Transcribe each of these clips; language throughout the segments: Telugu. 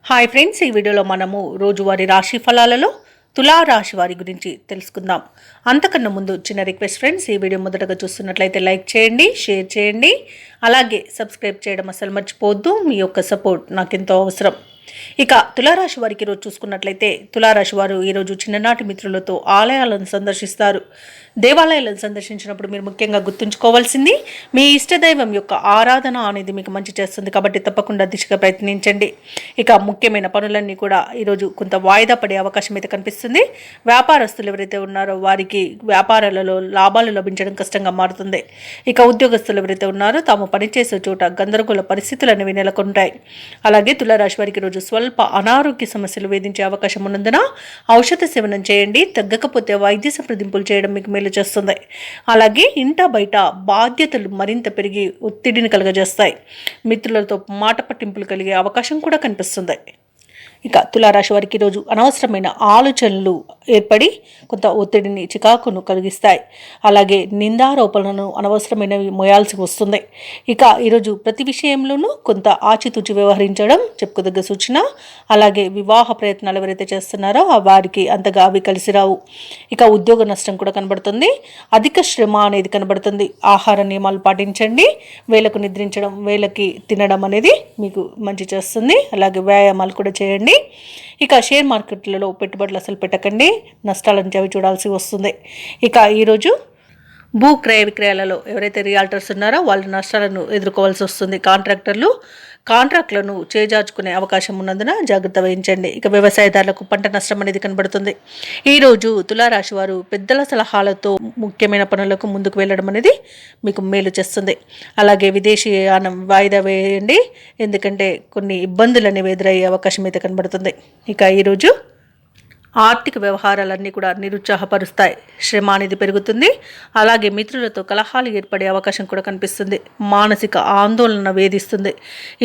హాయ్ ఫ్రెండ్స్, ఈ వీడియోలో మనము రోజువారీ రాశి ఫలాలలో తులా రాశి వారి గురించి తెలుసుకుందాం. అంతకన్నా ముందు చిన్న రిక్వెస్ట్ ఫ్రెండ్స్, ఈ వీడియో మొదటగా చూస్తున్నట్లయితే లైక్ చేయండి, షేర్ చేయండి, అలాగే సబ్స్క్రైబ్ చేయడం అసలు మర్చిపోవద్దు. మీ యొక్క సపోర్ట్ నాకు ఎంతో అవసరం. ఇక తులారాశి వారికి ఈరోజు చూసుకున్నట్లయితే తులారాశి వారు ఈరోజు చిన్ననాటి మిత్రులతో ఆలయాలను సందర్శిస్తారు. దేవాలయాలను సందర్శించినప్పుడు మీరు ముఖ్యంగా గుర్తుంచుకోవాల్సింది మీ ఇష్టదైవం యొక్క ఆరాధన అనేది మీకు మంచి చేస్తుంది, కాబట్టి తప్పకుండా దిశగా ప్రయత్నించండి. ఇక ముఖ్యమైన పనులన్నీ కూడా ఈరోజు కొంత వాయిదా పడే అవకాశం అయితే కనిపిస్తుంది. వ్యాపారస్తులు ఎవరైతే ఉన్నారో వారికి వ్యాపారాలలో లాభాలు లభించడం కష్టంగా మారుతుంది. ఇక ఉద్యోగస్తులు ఎవరైతే ఉన్నారో తాము పనిచేసే చోట గందరగోళ పరిస్థితులు అనేవి నెలకొంటాయి. అలాగే తులారాశి వారికి రోజు స్వల్ప అనారోగ్య సమస్యలు వేధించే అవకాశం ఉన్నందున ఔషధ సేవనం చేయండి. తగ్గకపోతే వైద్య సంప్రదింపులు చేయడం మీకు మేలు చేస్తుంది. అలాగే ఇంట బయట బాధ్యతలు మరింత పెరిగి ఒత్తిడిని కలుగజేస్తాయి. మిత్రులతో మాట పట్టింపులు కలిగే అవకాశం కూడా కనిపిస్తుంది. ఇక తులారాశి వారికి ఈరోజు అనవసరమైన ఆలోచనలు ఏర్పడి కొంత ఒత్తిడిని చికాకును కలిగిస్తాయి. అలాగే నిందారోపణలను అనవసరమైనవి మోయాల్సి వస్తుంది. ఇక ఈరోజు ప్రతి విషయంలోనూ కొంత ఆచితూచి వ్యవహరించడం చెప్పుకోదగ్గ సూచన. అలాగే వివాహ ప్రయత్నాలు ఎవరైతే చేస్తున్నారో వారికి అంతగా అవి కలిసి రావు. ఇక ఉద్యోగ నష్టం కూడా కనబడుతుంది. అధిక శ్రమ అనేది కనబడుతుంది. ఆహార నియమాలు పాటించండి. వేళకు నిద్రించడం, వేళకి తినడం అనేది మీకు మంచి చేస్తుంది. అలాగే వ్యాయామాలు కూడా చేయండి. ఇక షేర్ మార్కెట్లలో పెట్టుబడులు అసలు పెట్టకండి, నష్టాలను చవి చూడాల్సి వస్తుంది. ఇక ఈరోజు భూ క్రయ విక్రయాలలో ఎవరైతే రియాల్టర్స్ ఉన్నారో వాళ్ళు నష్టాలను ఎదుర్కోవాల్సి వస్తుంది. కాంట్రాక్ట్లను చేజార్చుకునే అవకాశం ఉన్నందున జాగ్రత్త వహించండి. ఇక వ్యవసాయదారులకు పంట నష్టం అనేది కనబడుతుంది. ఈరోజు తులారాశి వారు పెద్దల సలహాలతో ముఖ్యమైన పనులకు ముందుకు వెళ్ళడం అనేది మీకు మేలు చేస్తుంది. అలాగే విదేశీయానం వాయిదా వేయండి, ఎందుకంటే కొన్ని ఇబ్బందులు అనేవి ఎదురయ్యే అవకాశం అయితే కనబడుతుంది. ఇక ఈరోజు ఆర్థిక వ్యవహారాలన్నీ కూడా నిరుత్సాహపరుస్తాయి. శ్రమ అనేది పెరుగుతుంది. అలాగే మిత్రులతో కలహాలు ఏర్పడే అవకాశం కూడా కనిపిస్తుంది. మానసిక ఆందోళన వేధిస్తుంది.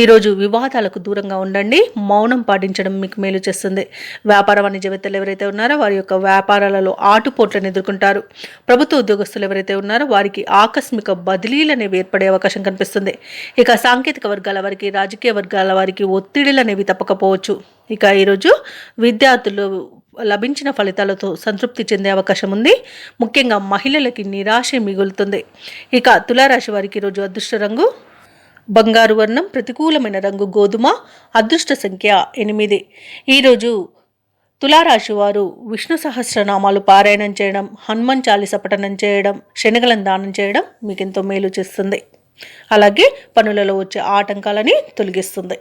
ఈరోజు వివాదాలకు దూరంగా ఉండండి. మౌనం పాటించడం మీకు మేలు చేస్తుంది. వ్యాపార వాణిజ్యవేత్తలు ఎవరైతే ఉన్నారో వారి యొక్క వ్యాపారాలలో ఆటుపోట్లను ఎదుర్కొంటారు. ప్రభుత్వ ఉద్యోగస్తులు ఎవరైతే ఉన్నారో వారికి ఆకస్మిక బదిలీలు అనేవి ఏర్పడే అవకాశం కనిపిస్తుంది. ఇక సాంకేతిక వర్గాల వారికి, రాజకీయ వర్గాల వారికి ఒత్తిడిలు అనేవి తప్పకపోవచ్చు. ఇక ఈరోజు విద్యార్థులు లభించిన ఫలితాలతో సంతృప్తి చెందే అవకాశం ఉంది. ముఖ్యంగా మహిళలకి నిరాశ మిగులుతుంది. ఇక తులారాశి వారికి ఈరోజు అదృష్ట రంగు బంగారు వర్ణం, ప్రతికూలమైన రంగు గోధుమ, అదృష్ట సంఖ్య 8. ఈరోజు తులారాశి వారు విష్ణు సహస్రనామాలు పారాయణం చేయడం, హనుమాన్ చాలీస పఠనం చేయడం, శనగలను దానం చేయడం మీకు ఎంతో మేలు చేస్తుంది. అలాగే పనులలో వచ్చే ఆటంకాలని తొలగిస్తుంది.